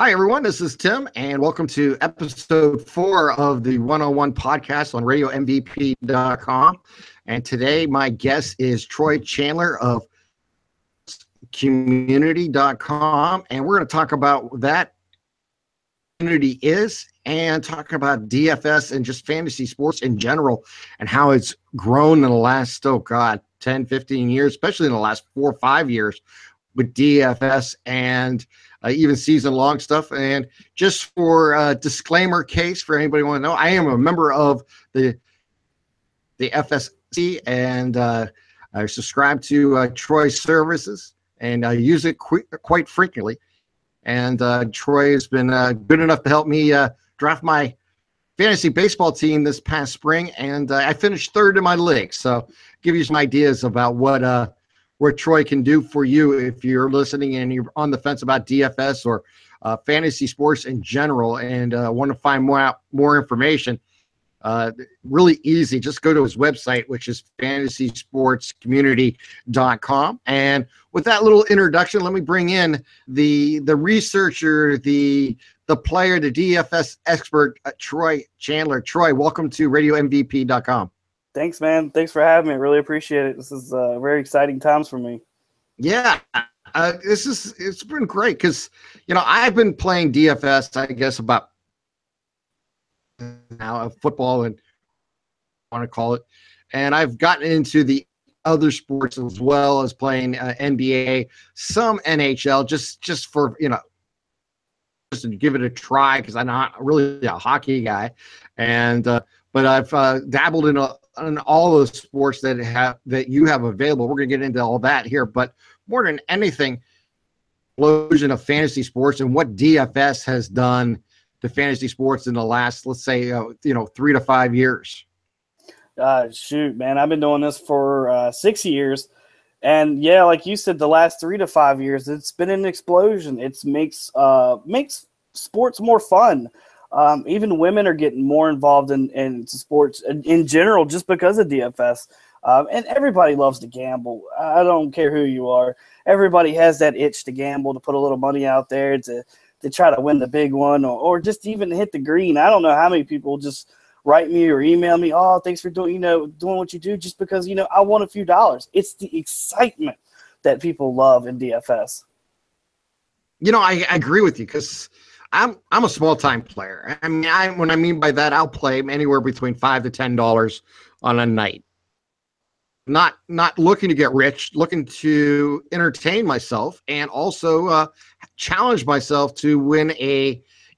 Hi, everyone. This is Tim, and welcome to episode 4 of the 101 podcast on RadioMVP.com. And today, my guest is Troy Chandler of Community.com, and we're going to talk about that community is and talk about DFS and just fantasy sports in general and how it's grown in the last, 10, 15 years, especially in the last 4 or 5 years with DFS and even season-long stuff. And just for a disclaimer case for anybody who want to know, I am a member of the FSC, and I subscribe to Troy's services, and I use it quite frequently. And Troy has been good enough to help me draft my fantasy baseball team this past spring, and I finished third in my league. So give you some ideas about what Troy can do for you if you're listening and you're on the fence about DFS or fantasy sports in general and want to find more information. Really easy. Just go to his website, which is fantasysportscommunity.com. And with that little introduction, let me bring in the researcher, the player, the DFS expert, Troy Chandler. Troy, welcome to RadioMVP.com. Thanks, man. Thanks for having me. I really appreciate it. This is very exciting times for me. Yeah, it's been great because, I've been playing DFS, I guess, about now football and I want to call it. And I've gotten into the other sports as well as playing NBA, some NHL, just for, just to give it a try because I'm not really a hockey guy. And but I've dabbled in all those sports that you have available. We're going to get into all that here, but more than anything, explosion of fantasy sports and what DFS has done to fantasy sports in the last, let's say, 3 to 5 years. Shoot, man, I've been doing this for 6 years. And yeah, like you said, the last 3 to 5 years, it's been an explosion. It makes sports more fun. Even women are getting more involved in sports in general just because of DFS. And everybody loves to gamble. I don't care who you are. Everybody has that itch to gamble, to put a little money out there to try to win the big one or just even hit the green. I don't know how many people just write me or email me, oh, thanks for doing what you do just because, I won a few dollars. It's the excitement that people love in DFS. I agree with you because I'm a small time player. I mean, what I mean by that, I'll play anywhere between $5 to $10 on a night. Not looking to get rich, looking to entertain myself and also challenge myself to win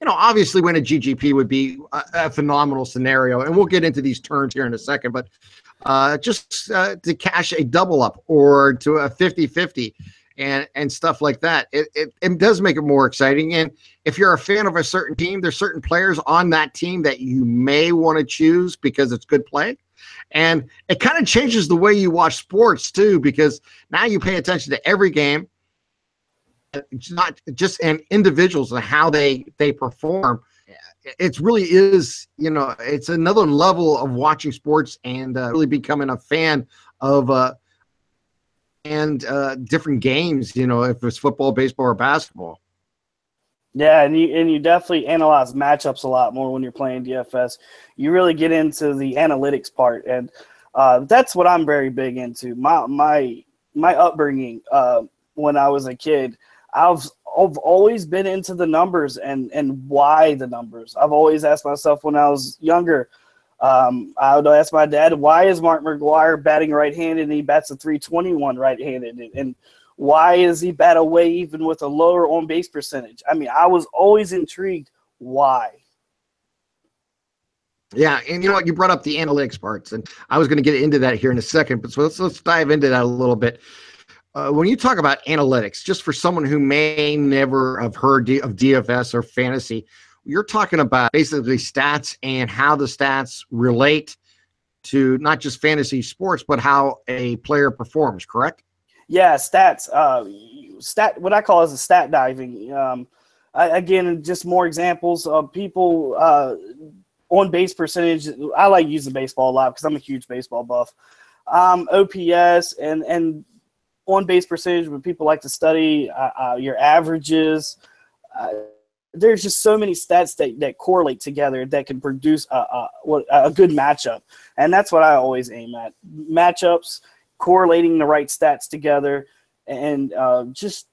obviously win a GGP would be a phenomenal scenario. And we'll get into these turns here in a second, but just to cash a double up or to a 50-50 and stuff like that. It does make it more exciting. And if you're a fan of a certain team, there's certain players on that team that you may want to choose because it's good play. And it kind of changes the way you watch sports too, because now you pay attention to every game. It's not just individuals and how they perform. It really is, it's another level of watching sports and really becoming a fan of different games, if it's football, baseball, or basketball. Yeah, and you definitely analyze matchups a lot more when you're playing DFS. You really get into the analytics part, and that's what I'm very big into. My upbringing when I was a kid, I've always been into the numbers and why the numbers. I've always asked myself when I was younger, I would ask my dad, why is Mark McGwire batting right-handed and he bats a 321 right-handed? And why is he bat away even with a lower on-base percentage? I mean, I was always intrigued why. Yeah, and you know what? You brought up the analytics parts, and I was going to get into that here in a second, but so let's dive into that a little bit. When you talk about analytics, just for someone who may never have heard of DFS or fantasy, you're talking about basically stats and how the stats relate to not just fantasy sports, but how a player performs, correct? Yeah, stats. What I call is a stat diving. Again, just more examples of people on base percentage. I like using baseball a lot because I'm a huge baseball buff. OPS and on base percentage, when people like to study your averages. there's just so many stats that correlate together that can produce a good matchup. And that's what I always aim at. Matchups, correlating the right stats together, and just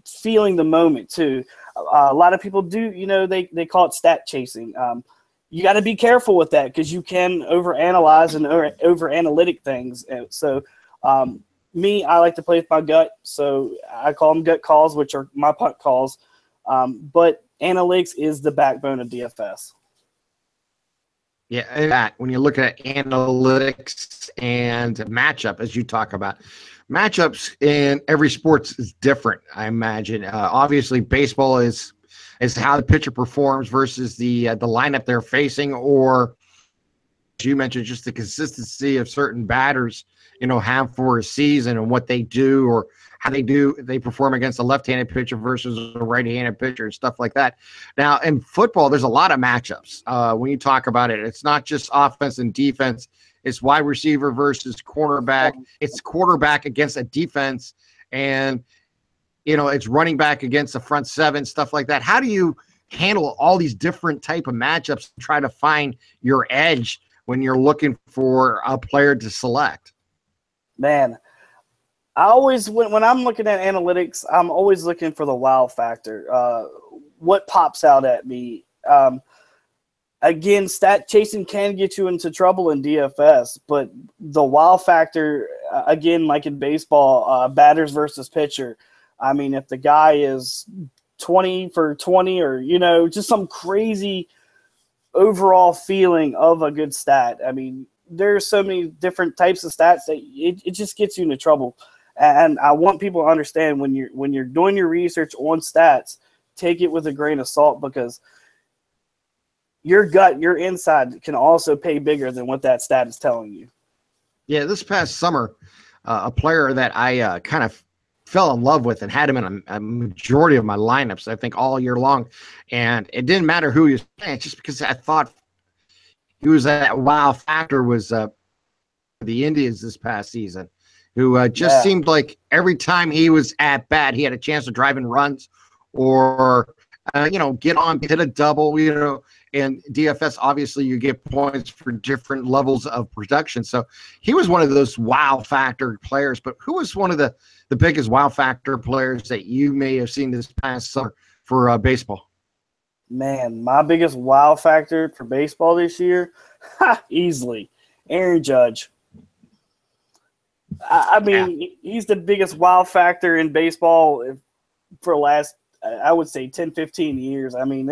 feeling the moment too. A lot of people do, they call it stat chasing. You got to be careful with that because you can overanalyze and over analytic things. And so me, I like to play with my gut. So I call them gut calls, which are my punt calls. But analytics is the backbone of DFS. Yeah, when you look at analytics and matchup, as you talk about, matchups in every sports is different, I imagine. Obviously, baseball is how the pitcher performs versus the lineup they're facing, or as you mentioned, just the consistency of certain batters, have for a season and what they do or how they perform against a left-handed pitcher versus a right-handed pitcher and stuff like that. Now, in football, there's a lot of matchups. When you talk about it, it's not just offense and defense. It's wide receiver versus cornerback. It's quarterback against a defense, and it's running back against a front seven, stuff like that. How do you handle all these different type of matchups and try to find your edge when you're looking for a player to select? Man, I always, when I'm looking at analytics, I'm always looking for the wow factor. What pops out at me? Again, stat chasing can get you into trouble in DFS, but the wow factor, again, like in baseball, batters versus pitcher. I mean, if the guy is 20 for 20 or, just some crazy overall feeling of a good stat. I mean, there's so many different types of stats that it just gets you into trouble. And I want people to understand when you're doing your research on stats, take it with a grain of salt, because your gut, your inside can also pay bigger than what that stat is telling you. Yeah, this past summer, a player that I kind of fell in love with and had him in a majority of my lineups, I think all year long. And it didn't matter who he was playing, just because I thought he was that wow factor was the Indians this past season, who just seemed like every time he was at bat, he had a chance to drive in runs or, get on, hit a double, and DFS, obviously you get points for different levels of production. So he was one of those wow factor players. But who was one of the biggest wow factor players that you may have seen this past summer for baseball? Man, my biggest wow factor for baseball this year, easily, Aaron Judge. I mean, he's the biggest wow factor in baseball for the last, I would say, 10, 15 years. I mean,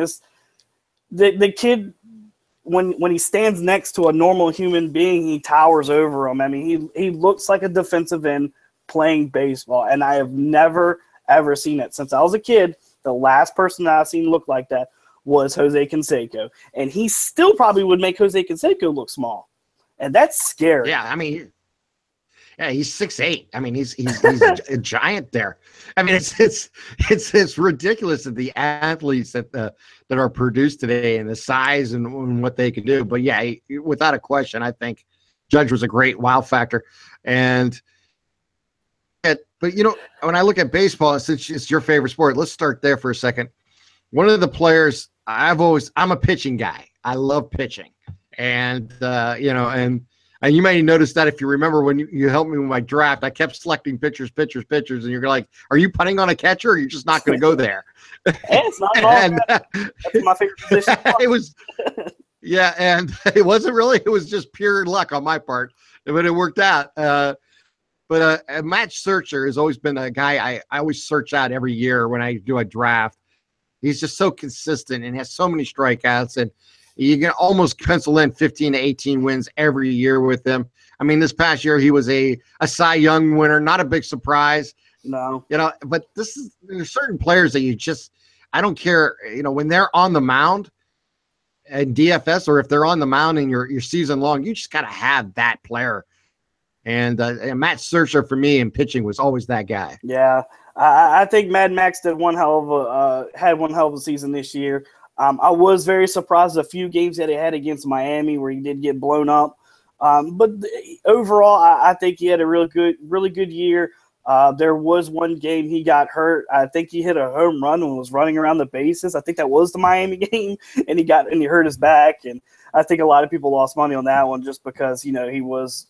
the kid, when he stands next to a normal human being, he towers over him. I mean, he looks like a defensive end playing baseball, and I have never, ever seen it. Since I was a kid, the last person that I've seen look like that was Jose Canseco, and he still probably would make Jose Canseco look small, and that's scary. Yeah, I mean, he's 6'8". I mean, he's a giant there. I mean, it's ridiculous that the athletes that are produced today and the size and what they can do. But yeah, without a question, I think Judge was a great wow factor. And but when I look at baseball, since it's your favorite sport, let's start there for a second. One of the players I'm a pitching guy. I love pitching, and and you may notice that if you remember when you helped me with my draft, I kept selecting pitchers, and you're like, are you punting on a catcher, or you're just not going to go there? It's not and, that's my favorite position. It was, and it wasn't really. It was just pure luck on my part, but it worked out. But Matt Scherzer has always been a guy I always search out every year when I do a draft. He's just so consistent and has so many strikeouts, and you can almost pencil in 15 to 18 wins every year with him. I mean, this past year he was a Cy Young winner, not a big surprise. No. But there's certain players that I don't care, when they're on the mound in DFS, or if they're on the mound in your season long, you just got to have that player. And Matt Scherzer for me in pitching was always that guy. Yeah. I think Mad Max had one hell of a season this year. I was very surprised at a few games that he had against Miami where he did get blown up. But overall, I think he had a really good year. There was one game he got hurt. I think he hit a home run and was running around the bases. I think that was the Miami game, and he hurt his back. And I think a lot of people lost money on that one just because he was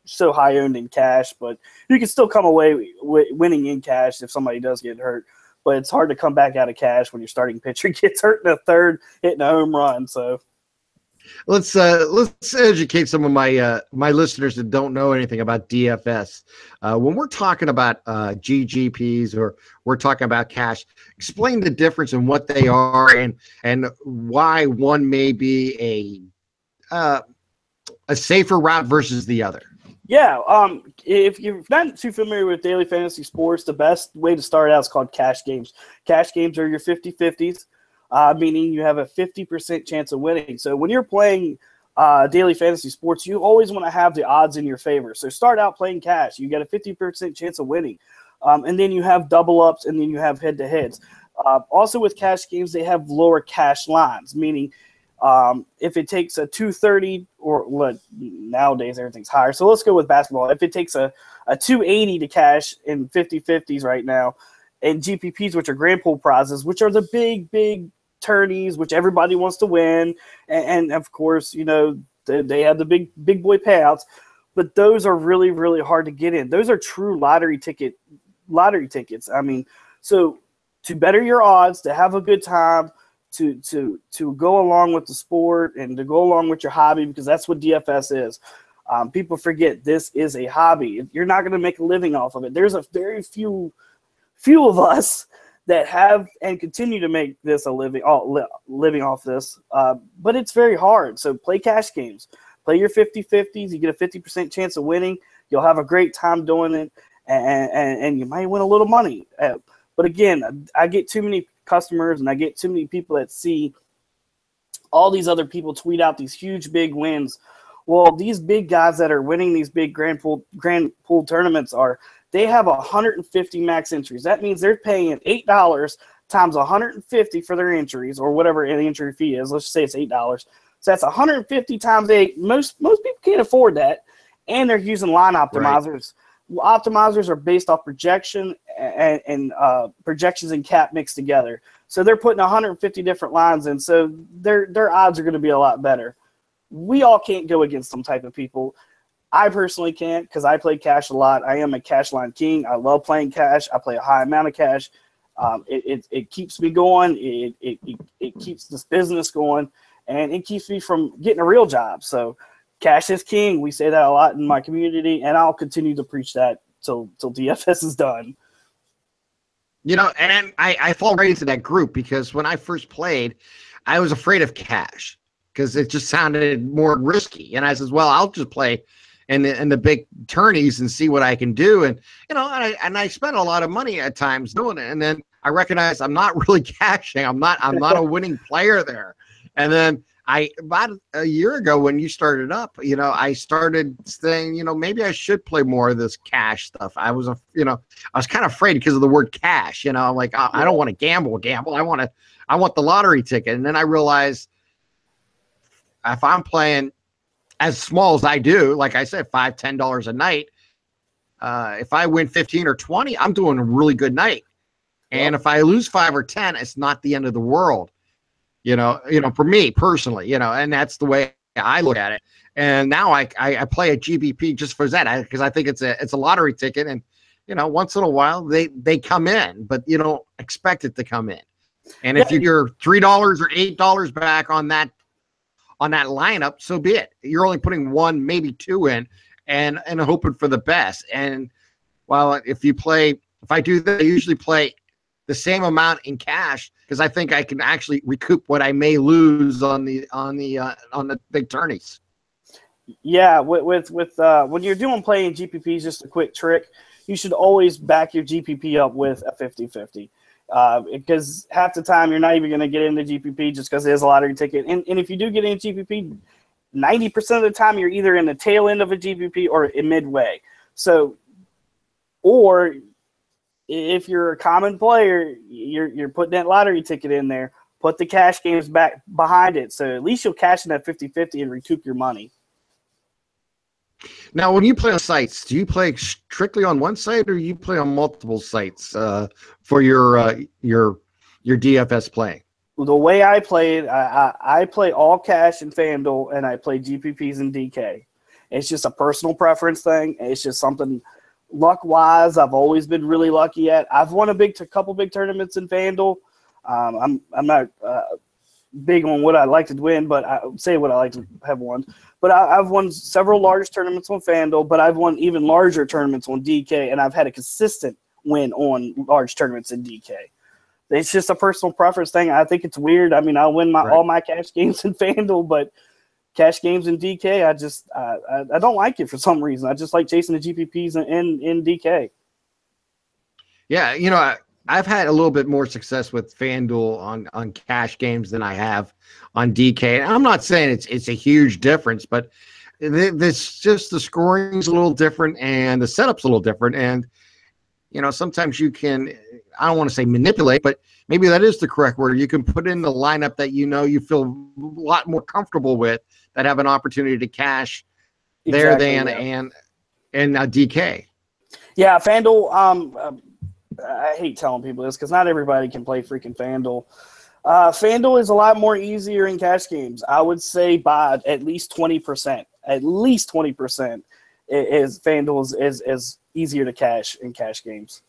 so high owned in cash. But you can still come away winning in cash if somebody does get hurt. But it's hard to come back out of cash when your starting pitcher gets hurt in the third, hitting a home run. So. Let's educate some of my listeners that don't know anything about DFS. When we're talking about GGPs or we're talking about cash, explain the difference in what they are and why one may be a safer route versus the other. Yeah, if you're not too familiar with daily fantasy sports, the best way to start out is called cash games. Cash games are your 50-50s. Meaning you have a 50% chance of winning. So when you're playing daily fantasy sports, you always want to have the odds in your favor. So start out playing cash. You get a 50% chance of winning. And then you have double ups, and then you have head-to-heads. Also with cash games, they have lower cash lines, meaning if it takes a 230 or what nowadays everything's higher. So let's go with basketball. If it takes a 280 to cash in 50-50s right now, and GPPs, which are grand pool prizes, which are the big tourneys, which everybody wants to win. And of course, they have the big boy payouts, but those are really, really hard to get in. Those are true lottery tickets. I mean, so to better your odds, to have a good time, to go along with the sport and to go along with your hobby, because that's what DFS is. People forget this is a hobby. You're not going to make a living off of it. There's a very few of us that have and continue to make this a living off this, but it's very hard. So play cash games, play your 50-50s. You get a 50% chance of winning. You'll have a great time doing it, and you might win a little money. But again, I get too many customers and I get too many people that see all these other people tweet out these huge big wins. Well, these big guys that are winning these big grand pool tournaments they have 150 max entries. That means they're paying $8 times 150 for their entries, or whatever the entry fee is. Let's just say it's $8. So that's 150 times 8. Most people can't afford that, and they're using line optimizers. Right. Optimizers are based off projection and projections and cap mixed together. So they're putting 150 different lines in, so their odds are going to be a lot better. We all can't go against some type of people. I personally can't because I play cash a lot. I am a cash line king. I love playing cash. I play a high amount of cash. It keeps me going. It keeps this business going, and it keeps me from getting a real job. So cash is king. We say that a lot in my community, and I'll continue to preach that till DFS is done. And I fall right into that group because when I first played, I was afraid of cash because it just sounded more risky. And I says, well, I'll just play in the big tourneys and see what I can do. And, I spent a lot of money at times doing it. And then I recognized I'm not really cashing. I'm not a winning player there. And then about a year ago when you started up, I started saying, maybe I should play more of this cash stuff. I was kind of afraid because of the word cash, I'm like, I don't want to gamble. I want the lottery ticket. And then I realized if I'm playing as small as I do, like I said, $5, $10 a night, if I win 15 or 20, I'm doing a really good night. And if I lose 5 or 10, it's not the end of the world. For me personally, and that's the way I look at it. And now I play a GBP just for that because I think it's a lottery ticket, and once in a while they come in, but you don't expect it to come in. And if you're $3 or $8 back on that lineup, so be it. You're only putting 1, maybe 2 in, and hoping for the best. And if I do that, I usually play the same amount in cash because I think I can actually recoup what I may lose on the big tourneys. Yeah, with when you're playing GPPs, just a quick trick, you should always back your GPP up with a 50-50. Because half the time you're not even going to get into GPP just because it is a lottery ticket. And if you do get into GPP, 90% of the time you're either in the tail end of a GPP or in midway. So, or if you're a common player, you're putting that lottery ticket in there, put the cash games back behind it. So at least you'll cash in that 50-50 and recoup your money. Now, when you play on sites, do you play strictly on one site, or you play on multiple sites for your DFS play? The way I play it, I play all cash and FanDuel, and I play GPPs and DK. It's just a personal preference thing. It's just something luck-wise I've always been really lucky at. I've won a couple big tournaments in FanDuel. I'm not big on what I like to win, but I say what I like to have won. But I've won several large tournaments on FanDuel, but I've won even larger tournaments on DK, and I've had a consistent win on large tournaments in DK. It's just a personal preference thing. I think it's weird. I mean, I win all my cash games in FanDuel, but cash games in DK, I don't like it for some reason. I just like chasing the GPPs in DK. Yeah, I've had a little bit more success with FanDuel on cash games than I have on DK. And I'm not saying it's a huge difference, but this just the scoring's a little different and the setup's a little different. And sometimes you can, I don't want to say manipulate, but maybe that is the correct word. You can put in the lineup that you feel a lot more comfortable with, that have an opportunity to cash there than and DK. Yeah, FanDuel. I hate telling people this because not everybody can play freaking FanDuel. FanDuel is a lot more easier in cash games. I would say by at least 20%. At least 20% is FanDuel is easier to cash in cash games.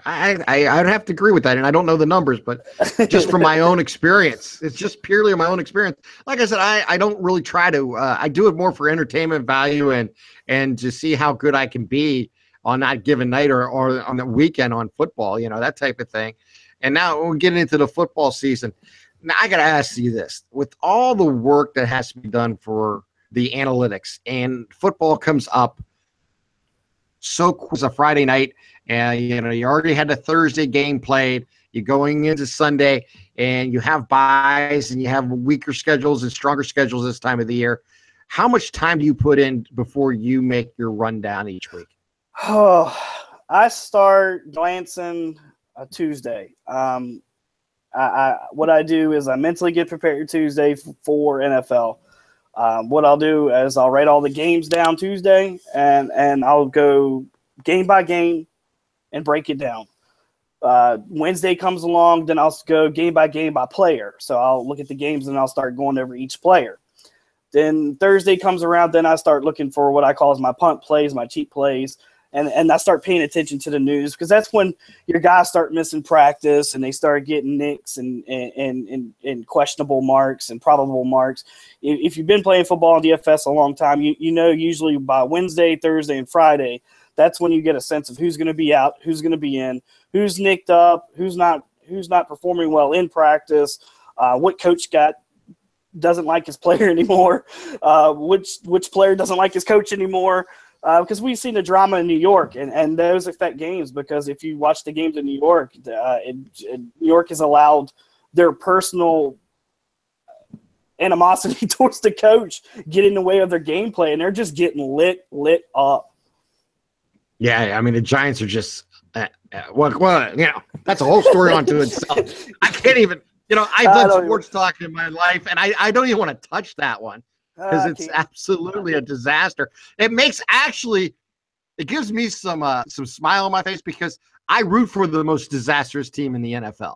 I'd have to agree with that, and I don't know the numbers, but just from my own experience, it's just purely my own experience. Like I said, I don't really try to. I do it more for entertainment value and to see how good I can be on that given night or on the weekend on football, that type of thing. And now we're getting into the football season. Now I got to ask you this: with all the work that has to be done for the analytics, and football comes up so quick as a Friday night. And, you already had the Thursday game played. You're going into Sunday, and you have buys, and you have weaker schedules and stronger schedules this time of the year. How much time do you put in before you make your rundown each week? Oh, I start glancing Tuesday. What I do is I mentally get prepared Tuesday for NFL. What I'll do is I'll write all the games down Tuesday, and I'll go game by game and break it down. Wednesday comes along, then I'll go game by player. So I'll look at the games and I'll start going over each player. Then Thursday comes around, then I start looking for what I call as my punt plays, my cheap plays, and I start paying attention to the news, because that's when your guys start missing practice and they start getting nicks and questionable marks and probable marks. If you've been playing football in DFS a long time, you know usually by Wednesday, Thursday, and Friday, that's when you get a sense of who's going to be out, who's going to be in, who's nicked up, who's not performing well in practice, what coach doesn't like his player anymore, which player doesn't like his coach anymore. Because we've seen the drama in New York, and those affect games, because if you watch the games in New York, New York has allowed their personal animosity towards the coach get in the way of their gameplay, and they're just getting lit up. Yeah, I mean, the Giants are just that's a whole story onto itself. I can't even, I've done sports talk in my life, and I don't even want to touch that one, because it's absolutely a disaster. It gives me some smile on my face, because I root for the most disastrous team in the NFL.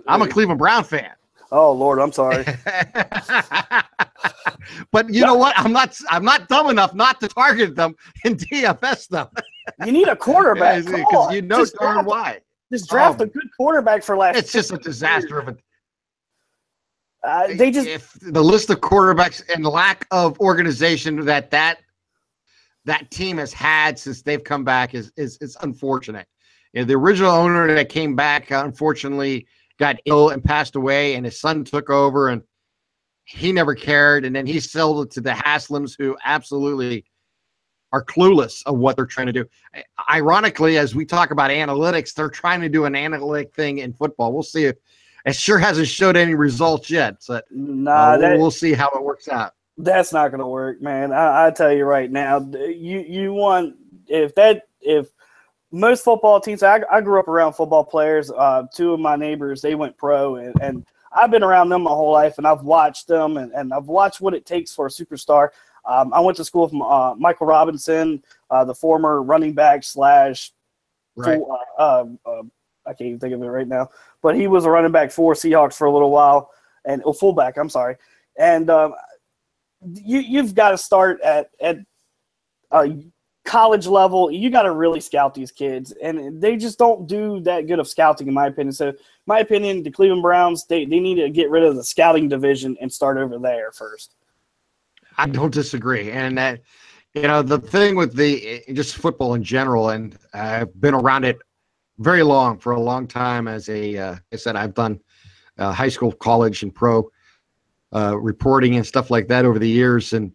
I'm a Cleveland Brown fan. Oh Lord, I'm sorry. But you know what? I'm not dumb enough not to target them in DFS though. You need a quarterback, because darn why. Just draft a good quarterback for last. It's just a disaster of a. If the list of quarterbacks and lack of organization that team has had since they've come back is unfortunate. The original owner that came back, unfortunately, got ill and passed away, and his son took over, and he never cared. And then he sold it to the Haslams, who absolutely are clueless of what they're trying to do. Ironically, as we talk about analytics, they're trying to do an analytic thing in football. We'll see if it sure hasn't showed any results yet. So we'll see how it works out. That's not going to work, man. I tell you right now, you want if most football teams. I grew up around football players. Two of my neighbors, they went pro, and I've been around them my whole life, and I've watched them, and I've watched what it takes for a superstar. I went to school with Michael Robinson, the former running back slash Right. I can't even think of it right now, but he was a running back for Seahawks for a little while, and fullback. I'm sorry, and you've got to start at college level. You got to really scout these kids, and they just don't do that good of scouting, in my opinion. So, my opinion, the Cleveland Browns, they need to get rid of the scouting division and start over there first. I don't disagree. And that, the thing with just football in general, and I've been around it for a long time I said, I've done high school, college, and pro reporting and stuff like that over the years. And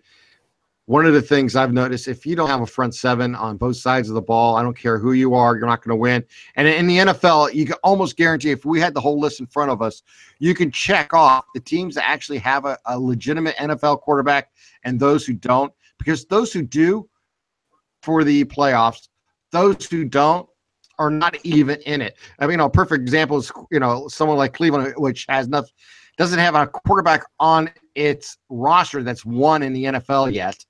one of the things I've noticed, if you don't have a front seven on both sides of the ball, I don't care who you are, you're not going to win. And in the NFL, you can almost guarantee, if we had the whole list in front of us, you can check off the teams that actually have a legitimate NFL quarterback and those who don't, because those who do for the playoffs, those who don't are not even in it. I mean, a perfect example is, someone like Cleveland, which doesn't have a quarterback on its roster that's won in the NFL yet.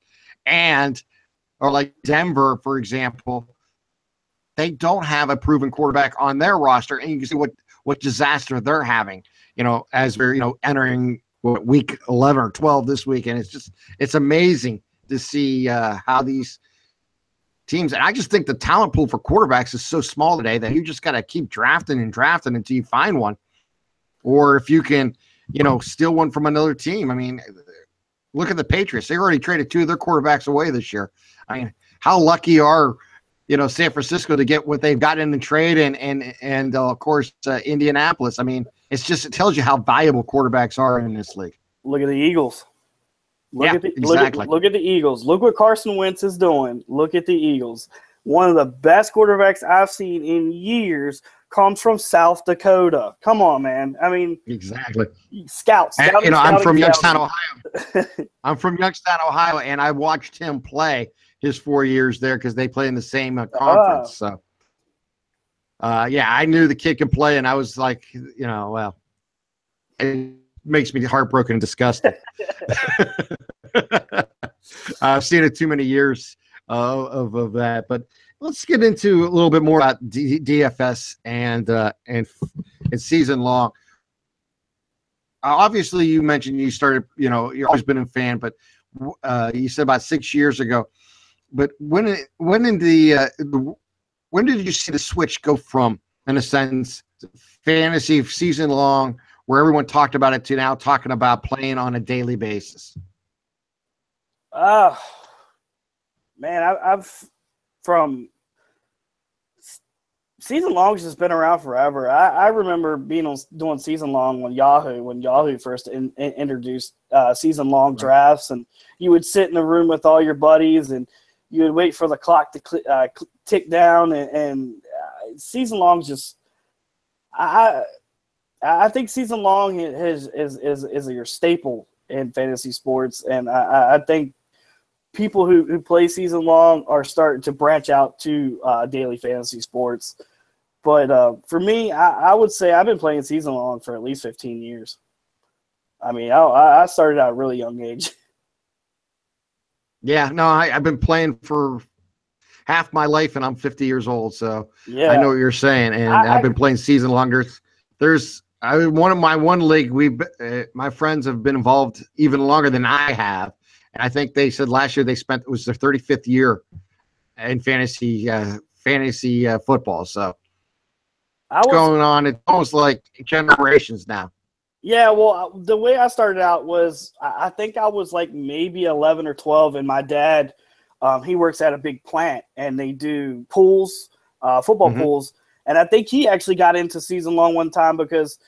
Or like Denver, for example, they don't have a proven quarterback on their roster, and you can see what disaster they're having, as we're, entering week 11 or 12 this week. And it's amazing to see how these teams, and I just think the talent pool for quarterbacks is so small today that you just got to keep drafting until you find one. Or if you can, steal one from another team. I mean, look at the Patriots. They already traded 2 of their quarterbacks away this year. I mean, how lucky are, San Francisco to get what they've got in the trade and of course, Indianapolis. I mean, it tells you how valuable quarterbacks are in this league. Look at the Eagles. Exactly. Look at the Eagles. Look what Carson Wentz is doing. Look at the Eagles. One of the best quarterbacks I've seen in years comes from South Dakota. Come on, man. I mean, exactly. Scouting, I'm from Youngstown, Ohio. I'm from Youngstown, Ohio, and I watched him play his 4 years there because they play in the same conference. So, I knew the kid could play, and I was like, well, it makes me heartbroken and disgusted. I've seen it too many years of that, but let's get into a little bit more about DFS and season long. Obviously, you mentioned you started, you've always been a fan, but you said about 6 years ago. But when did you see the switch go from, in a sense, fantasy season long, where everyone talked about it, to now talking about playing on a daily basis? Man, I've from season longs has been around forever. I remember doing season long when Yahoo first introduced season long drafts, and you would sit in the room with all your buddies, and you would wait for the clock to tick down, and season longs just I think season long is your staple in fantasy sports, and I think people who play season long are starting to branch out to daily fantasy sports. But for me, I would say I've been playing season long for at least 15 years. I mean, I started at a really young age. Yeah, no, I've been playing for half my life, and I'm 50 years old, so yeah. I know what you're saying. And I've been playing season longer. One league, my friends have been involved even longer than I have. And I think they said last year it was their 35th year in fantasy football. So what's going on? It's almost like generations now. Yeah, well, the way I started out was I think I was like maybe 11 or 12, and my dad, he works at a big plant, and they do pools, football pools. And I think he actually got into season long one time because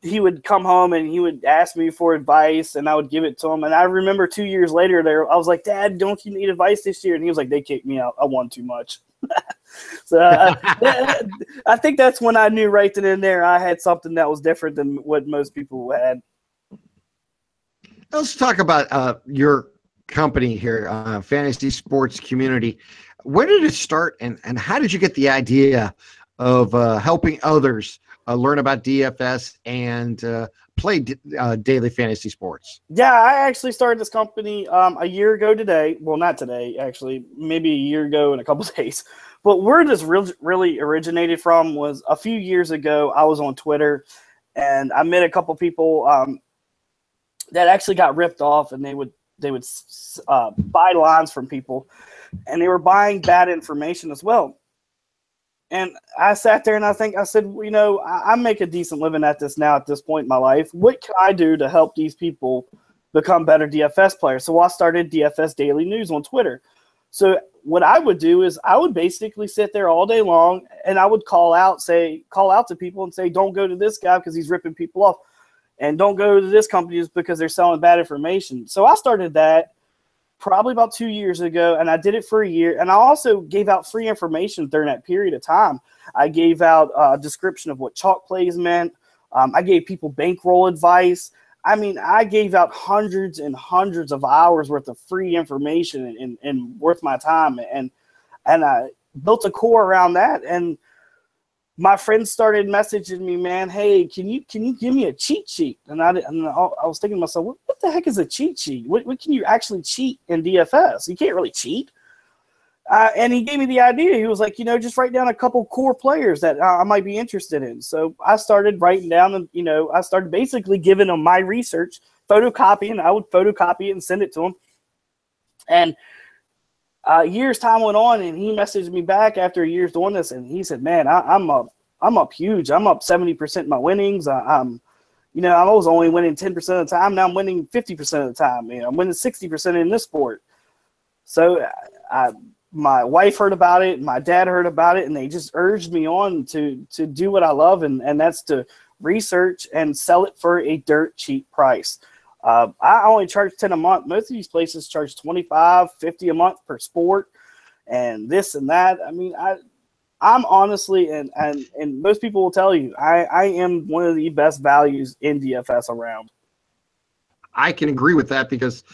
he would come home and he would ask me for advice, and I would give it to him. And I remember 2 years later, I was like, "Dad, don't you need advice this year?" And he was like, "They kicked me out. I won too much." So I think that's when I knew right then and there I had something that was different than what most people had. Let's talk about your company here, Fantasy Sports Community. Where did it start, and how did you get the idea of helping others learn about DFS and play daily fantasy sports? Yeah, I actually started this company a year ago today. Well, not today, actually, maybe a year ago in a couple of days. But where this really originated from was a few years ago. I was on Twitter, and I met a couple people that actually got ripped off, and they would buy lines from people, and they were buying bad information as well. And I sat there and I said, I make a decent living at this now at this point in my life. What can I do to help these people become better DFS players? So I started DFS Daily News on Twitter. So what I would do is I would basically sit there all day long and I would call out to people and say, don't go to this guy because he's ripping people off. And don't go to this company just because they're selling bad information. So I started that probably about 2 years ago, and I did it for a year. And I also gave out free information during that period of time. I gave out a description of what chalk plays meant. I gave people bankroll advice. I mean, I gave out hundreds and hundreds of hours worth of free information and worth my time. And I built a core around that. And my friends started messaging me, man, hey, can you give me a cheat sheet? And I was thinking to myself, what the heck is a cheat sheet? What can you actually cheat in DFS? You can't really cheat. And he gave me the idea. He was like, just write down a couple core players that I might be interested in. So I started writing down, and, I started basically giving him my research, photocopying. I would photocopy it and send it to him. And years time went on, and he messaged me back after a year's doing this, and he said, "Man, I'm up huge. I'm up 70% in my winnings. I was only winning 10% of the time. Now I'm winning 50% of the time. I'm winning 60% in this sport." So my wife heard about it, my dad heard about it, and they just urged me on to do what I love, and that's to research and sell it for a dirt cheap price. I only charge 10 a month. Most of these places charge 25, 50 a month per sport and this and that. I mean, I'm honestly, and most people will tell you, I am one of the best values in DFS around. I can agree with that because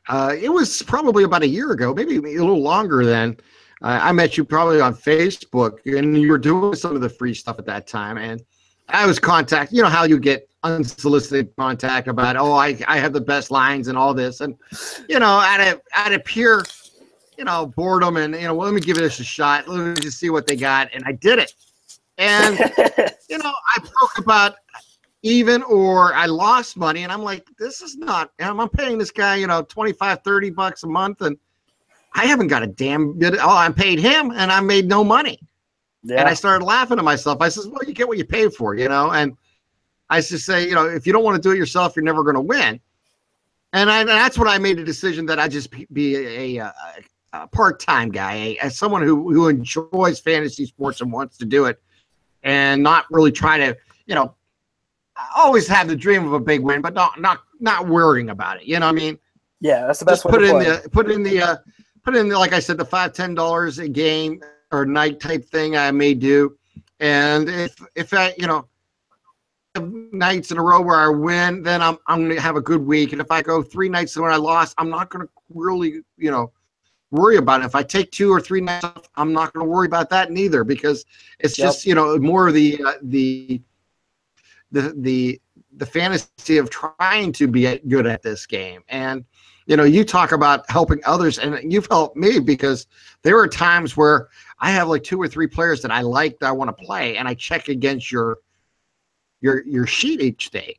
it was probably about a year ago, maybe a little longer than I met you probably on Facebook, and you were doing some of the free stuff at that time. And I was contacted, how you get unsolicited contact about, I have the best lines and all this. And, out of pure, boredom and, well, let me give this a shot. Let me just see what they got. And I did it. And, I broke about even, or I lost money. And I'm like, this is not, I'm paying this guy, $25-$30 a month. And I haven't got a damn bit. I paid him and I made no money. Yeah. And I started laughing to myself. I says, well, you get what you pay for, and I just say, if you don't want to do it yourself, you're never going to win. And that's when I made a decision that I just be a part-time guy, as someone who enjoys fantasy sports and wants to do it, and not really try to, always have the dream of a big win, but not worrying about it. You know what I mean? Yeah, that's the best way to put in the like I said, the $5-10 a game or night type thing I may do. And if I, nights in a row where I win, then I'm going to have a good week. And if I go 3 nights when I lost, I'm not going to really, worry about it. If I take 2 or 3 nights off, I'm not going to worry about that neither, because it's just, more of the fantasy of trying to be good at this game. And, you talk about helping others, and you've helped me, because there are times where I have like 2 or 3 players that I like that I want to play, and I check against your sheet each day,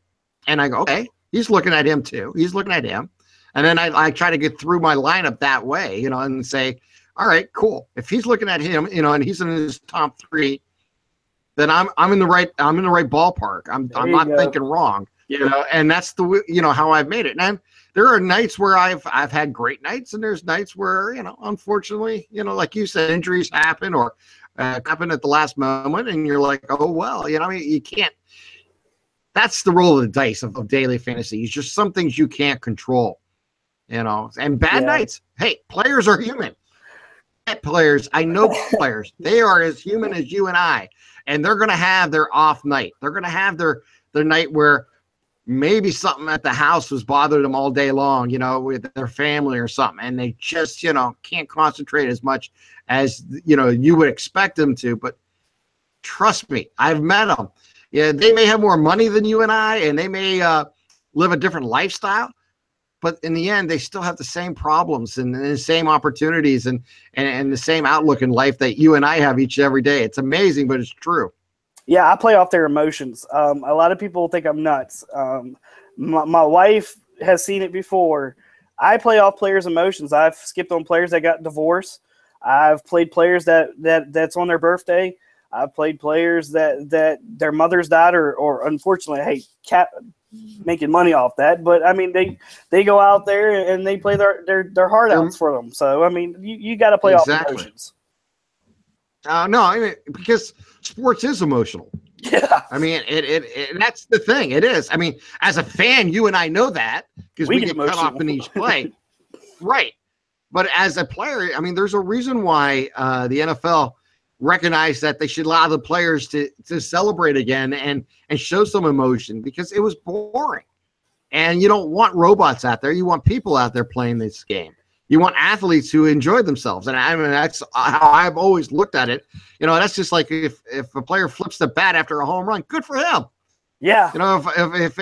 and I go, okay, he's looking at him too. He's looking at him, and then I try to get through my lineup that way, and say, all right, cool. If he's looking at him, and he's in his top 3, then I'm in the right ballpark. I'm not thinking wrong, and that's the how I've made it. And there are nights where I've had great nights, and there's nights where, unfortunately, like you said, injuries happen or happen at the last moment, and you're like, oh, well, you can't. That's the roll of the dice of daily fantasy. It's just some things you can't control, and bad nights. Hey, players are human. Players, I know players. They are as human as you and I, and they're going to have their off night. They're going to have their night where maybe something at the house was bothering them all day long, with their family or something, and they just, can't concentrate as much as, you would expect them to. But Trust me, I've met them. Yeah, they may have more money than you and I, and they may live a different lifestyle, but in the end, they still have the same problems and the same opportunities and the same outlook in life that you and I have each and every day. It's amazing, but it's true. Yeah, I play off their emotions. A lot of people think I'm nuts. My wife has seen it before. I play off players' emotions. I've skipped on players that got divorced. I've played players that's on their birthday. I've played players that their mothers died, or unfortunately, making money off that. But I mean, they go out there and they play their heart out for them. So I mean, you got to play off emotions. No, I mean, because sports is emotional. Yeah. I mean, it that's the thing. It is. I mean, as a fan, you and I know that because we get cut off in each play. Right. But as a player, I mean, there's a reason why the NFL recognized that they should allow the players to celebrate again and show some emotion, because it was boring. And you don't want robots out there. You want people out there playing this game. You want athletes who enjoy themselves. And I mean, that's how I've always looked at it. You know, that's just like if a player flips the bat after a home run, good for him. Yeah. You know, if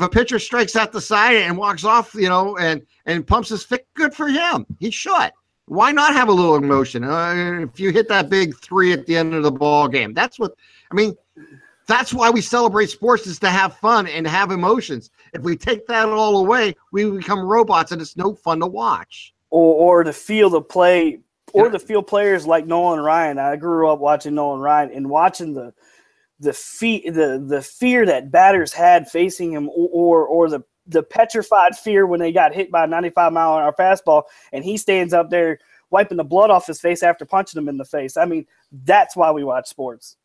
a pitcher strikes out the side and walks off, you know, and pumps his fist, good for him. He should. Why not have a little emotion? If you hit that big 3 at the end of the ball game, that's why we celebrate sports, is to have fun and have emotions. If we take that all away, we become robots, and it's no fun to watch. Or to feel the play, or to feel players like Nolan Ryan. I grew up watching Nolan Ryan and watching the fear that batters had facing him, or the petrified fear when they got hit by a 95-mile-an-hour fastball, and he stands up there wiping the blood off his face after punching him in the face. I mean, that's why we watch sports.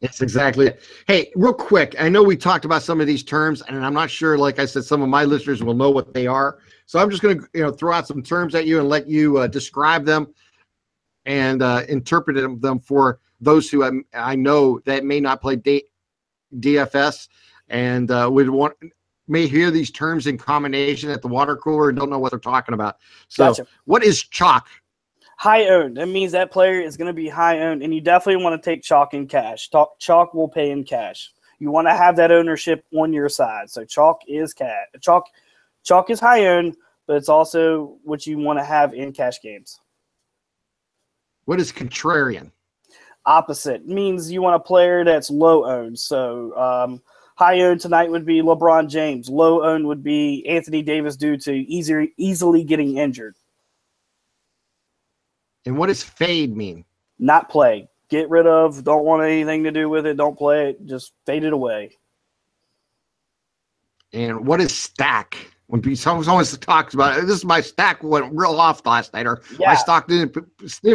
That's exactly it. Hey, real quick, I know we talked about some of these terms, and I'm not sure, like I said, some of my listeners will know what they are. So I'm just going to throw out some terms at you and let you describe them and interpret them for those who I know that may not play DFS and may hear these terms in combination at the water cooler and don't know what they're talking about. So Gotcha. What is chalk? High owned. That means that player is going to be high owned, and you definitely want to take chalk in cash. Chalk will pay in cash. You want to have that ownership on your side. So chalk is cash. Chalk is high owned, but it's also what you want to have in cash games. What is contrarian? Opposite. Means you want a player that's low owned. So high owned tonight would be LeBron James. Low owned would be Anthony Davis due to easily getting injured. And what does fade mean? Not play. Get rid of. Don't want anything to do with it. Don't play it. Just fade it away. And what is stack? When someone talks about it, this is my stack went real off last night, or my stock didn't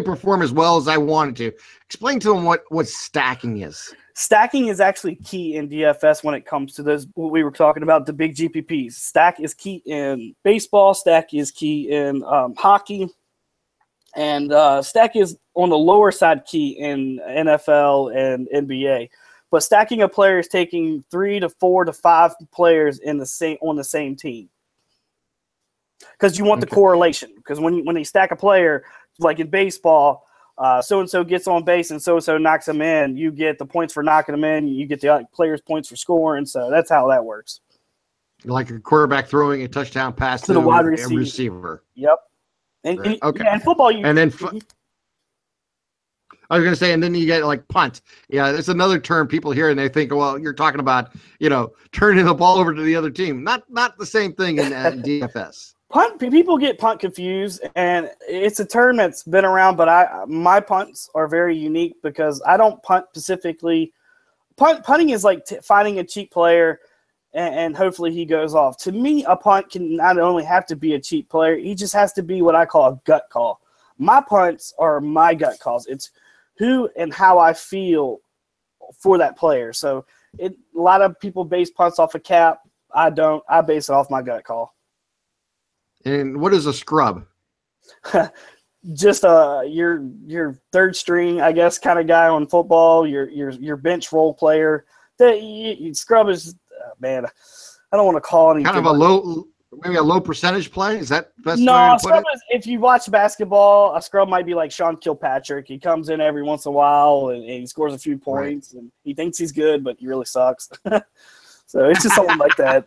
perform as well as I wanted to. Explain to them what stacking is. Stacking is actually key in DFS when it comes to this. What we were talking about, the big GPPs. Stack is key in baseball. Stack is key in hockey. And stack is on the lower side key in NFL and NBA. But stacking a player is taking 3 to 4 to 5 players on the same team. Because you want the correlation. Because when they stack a player, like in baseball, so-and-so gets on base and so-and-so knocks him in, you get the points for knocking him in, you get the player's points for scoring. So that's how that works. Like a quarterback throwing a touchdown pass to the wide receiver. Yep. Okay. And football, and then I was going to say, and then you get like punt. Yeah, there's another term people hear and they think, well, you're talking about turning the ball over to the other team. Not the same thing in DFS. Punt. People get punt confused, and it's a term that's been around. But my punts are very unique because I don't punt specifically. Punting is like finding a cheap player. And hopefully he goes off. To me, a punt can not only have to be a cheap player, he just has to be what I call a gut call. My punts are my gut calls. It's who and how I feel for that player. So a lot of people base punts off a cap. I don't. I base it off my gut call. And what is a scrub? Just your third string, I guess, kind of guy on football. Your bench role player. Scrub is. Man, I don't want to call anything. Kind of a Maybe a low percentage play? Is that the best way No, to put it? if you watch basketball, a scrub might be like Sean Kilpatrick. He comes in every once in a while and he scores a few points, and he thinks he's good, but he really sucks. So it's just someone like that.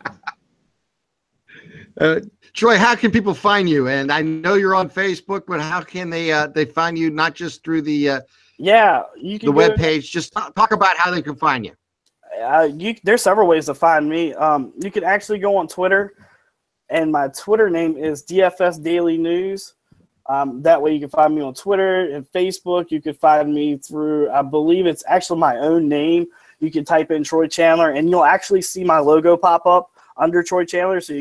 Troy, how can people find you? And I know you're on Facebook, but how can they find you? Not just through the you can the web page. Just talk about how they can find you. There's several ways to find me. You can actually go on Twitter, and my Twitter name is DFS Daily News. That way you can find me on Twitter and Facebook. You can find me through, I believe it's actually my own name. You can type in Troy Chandler, and you'll actually see my logo pop up under Troy Chandler. So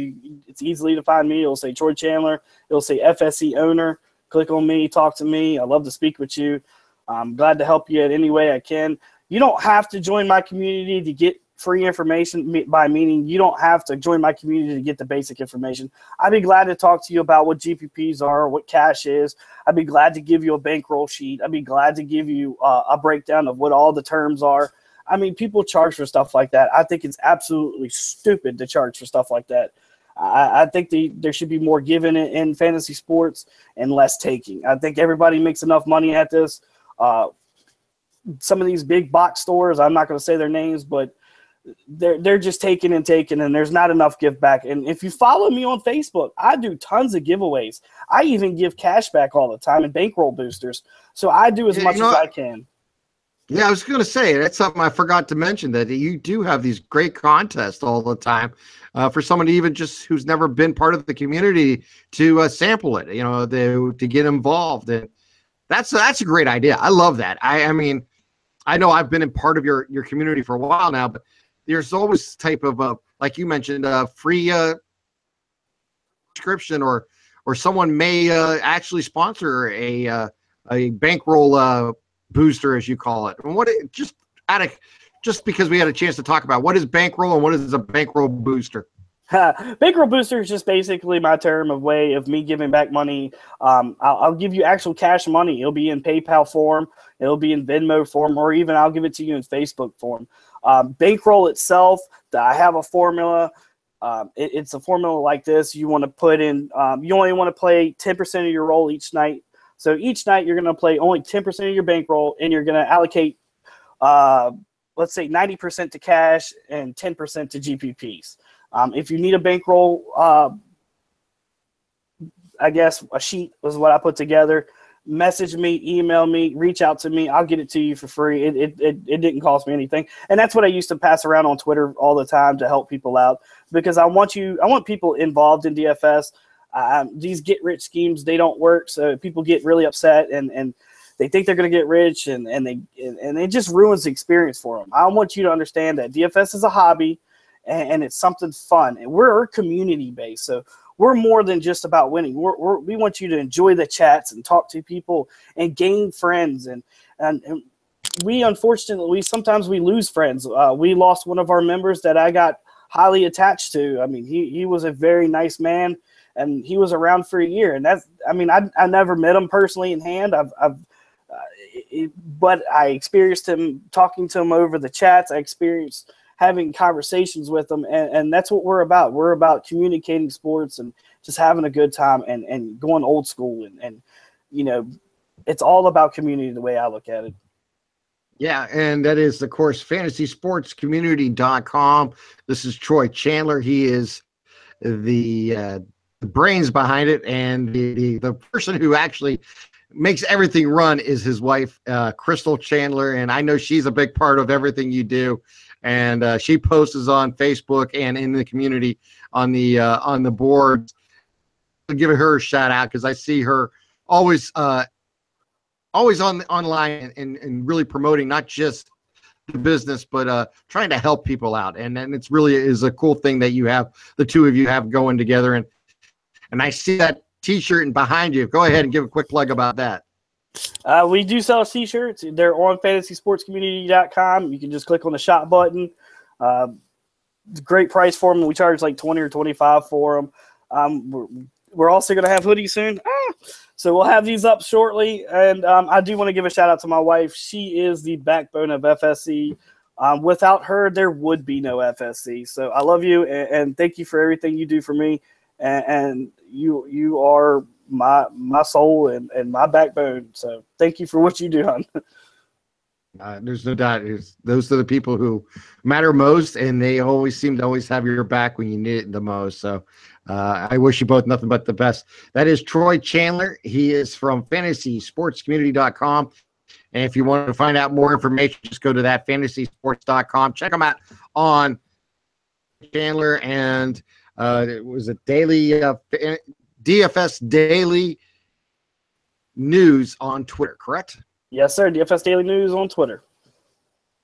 it's easily to find me. It'll say Troy Chandler. It'll say FSC owner. Click on me. Talk to me. I love to speak with you. I'm glad to help you in any way I can. You don't have to join my community to get free information, by meaning you don't have to join my community to get the basic information. I'd be glad to talk to you about what GPPs are, what cash is. I'd be glad to give you a bankroll sheet. I'd be glad to give you a breakdown of what all the terms are. I mean, people charge for stuff like that. I think it's absolutely stupid to charge for stuff like that. I think there should be more given in fantasy sports and less taking. I think everybody makes enough money at this. Some of these big box stores, I'm not going to say their names, but they're just taking and taking, and there's not enough give back. And if you follow me on Facebook, I do tons of giveaways. I even give cash back all the time and bankroll boosters. So I do as much as I can. Yeah, I was going to say, that's something I forgot to mention, that you do have these great contests all the time for someone even just who's never been part of the community to sample it, to get involved. And that's a great idea. I love that. I mean, I know I've been in part of your community for a while now, but there's always type of, like you mentioned, free subscription, or someone may actually sponsor a bankroll booster, as you call it. And just because we had a chance to talk about what is bankroll and what is a bankroll booster. Bankroll booster is just basically my term of way of me giving back money. I'll give you actual cash money. It'll be in PayPal form. It'll be in Venmo form, or even I'll give it to you in Facebook form. Bankroll itself, I have a formula. It's a formula like this. You want to put in, you only want to play 10% of your roll each night. So each night you're going to play only 10% of your bankroll, and you're going to allocate, let's say 90% to cash and 10% to GPPs. If you need a bankroll, I guess a sheet was what I put together. Message me, email me, reach out to me. I'll get it to you for free. It didn't cost me anything. And that's what I used to pass around on Twitter all the time to help people out, because I want people involved in DFS. These get rich schemes, they don't work. So people get really upset and they think they're going to get rich, and it just ruins the experience for them. I want you to understand that DFS is a hobby, and it's something fun. And we're community based. So we're more than just about winning. We want you to enjoy the chats and talk to people and gain friends. And we, unfortunately, sometimes we lose friends. We lost one of our members that I got highly attached to. I mean, he was a very nice man, and he was around for a year. And I never met him personally in hand. But I experienced him, talking to him over the chats. I experienced having conversations with them, and that's what we're about. We're about communicating sports and just having a good time and going old school. And it's all about community the way I look at it. Yeah, and that is, of course, fantasysportscommunity.com. This is Troy Chandler. He is the brains behind it, and the person who actually makes everything run is his wife, Crystal Chandler, and I know she's a big part of everything you do. And she posts on Facebook and in the community on the board. I'll give her a shout out, because I see her always online and really promoting not just the business, but trying to help people out. And it's really is a cool thing that the two of you have going together. And I see that T-shirt and behind you. Go ahead and give a quick plug about that. We do sell T-shirts. They're on fantasysportscommunity.com. You can just click on the shop button. Great price for them. We charge like $20 or $25 for them. We're also going to have hoodies soon. So we'll have these up shortly. And I do want to give a shout out to my wife. She is the backbone of FSC. Without her, there would be no FSC. So I love you, and thank you for everything you do for me. and you are my soul and my backbone. So thank you for what you do, hon. There's no doubt. Those are the people who matter most, and they always seem to always have your back when you need it the most. So I wish you both nothing but the best. That is Troy Chandler. He is from fantasysportscommunity.com. And if you want to find out more information, just go to that fantasysports.com. Check them out on Chandler and it was a daily DFS Daily News on Twitter, correct? Yes, sir. DFS Daily News on Twitter.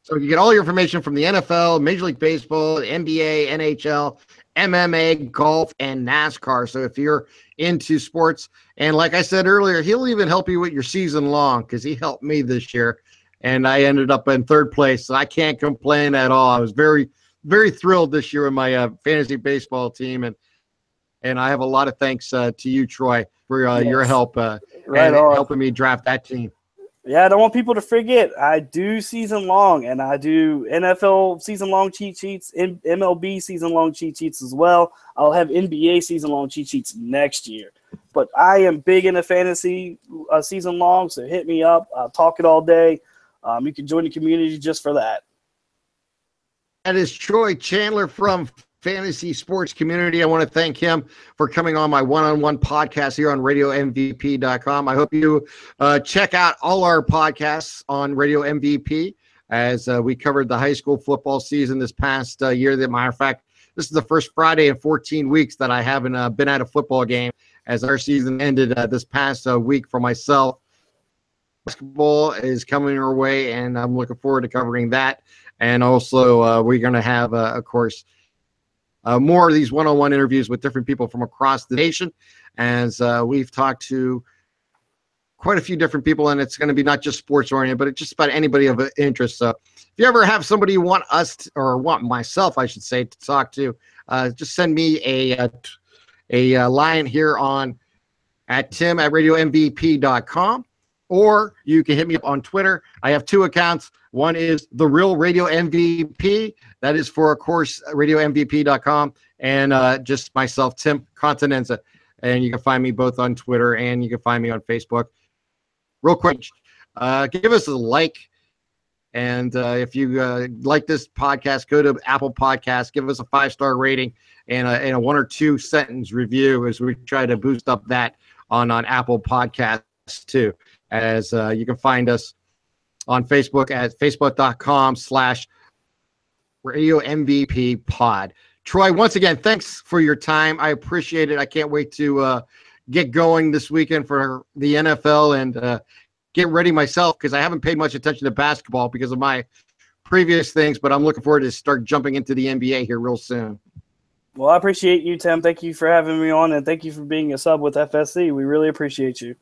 So you get all your information from the NFL, Major League Baseball, the NBA, NHL, MMA, golf, and NASCAR. So if you're into sports, and like I said earlier, he'll even help you with your season long because he helped me this year, and I ended up in third place. So I can't complain at all. I was very, very thrilled this year with my fantasy baseball team, and I have a lot of thanks to you, Troy, for your help and helping me draft that team. Yeah, I don't want people to forget. I do season long, and I do NFL season long cheat sheets, MLB season long cheat sheets as well. I'll have NBA season long cheat sheets next year. But I am big into fantasy season long, so hit me up. I'll talk it all day. You can join the community just for that. That is Troy Chandler from Fantasy Sports Community. I want to thank him for coming on my one-on-one podcast here on RadioMVP.com. I hope you check out all our podcasts on Radio MVP as we covered the high school football season this past year. As a matter of fact, this is the first Friday in 14 weeks that I haven't been at a football game as our season ended this past week for myself. Basketball is coming our way, and I'm looking forward to covering that. And also, we're going to have, of course, more of these one-on-one interviews with different people from across the nation, as we've talked to quite a few different people, and it's going to be not just sports-oriented, but it's just about anybody of interest. So if you ever have somebody you want us to, or want myself, I should say, to talk to, just send me a line here at tim@radiomvp.com. Or you can hit me up on Twitter. I have two accounts. One is The Real Radio MVP. That is for, of course, RadioMVP.com. And just myself, Tim Continenza. And you can find me both on Twitter and you can find me on Facebook. Real quick, give us a like. And if you like this podcast, go to Apple Podcasts. Give us a 5-star rating and a 1 or 2 sentence review as we try to boost up that on Apple Podcasts too. As you can find us on Facebook at facebook.com/Radio MVP pod. Troy, once again, thanks for your time. I appreciate it. I can't wait to get going this weekend for the NFL and get ready myself because I haven't paid much attention to basketball because of my previous things, but I'm looking forward to start jumping into the NBA here real soon. Well, I appreciate you, Tim. Thank you for having me on, and thank you for being a sub with FSC. We really appreciate you.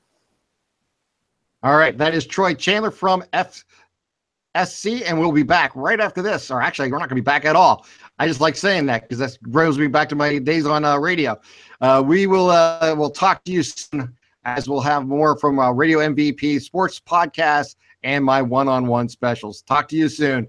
All right, that is Troy Chandler from FSC, and we'll be back right after this. Or actually, we're not going to be back at all. I just like saying that because that brings me back to my days on radio. We'll talk to you soon as we'll have more from Radio MVP Sports Podcast and my one-on-one specials. Talk to you soon.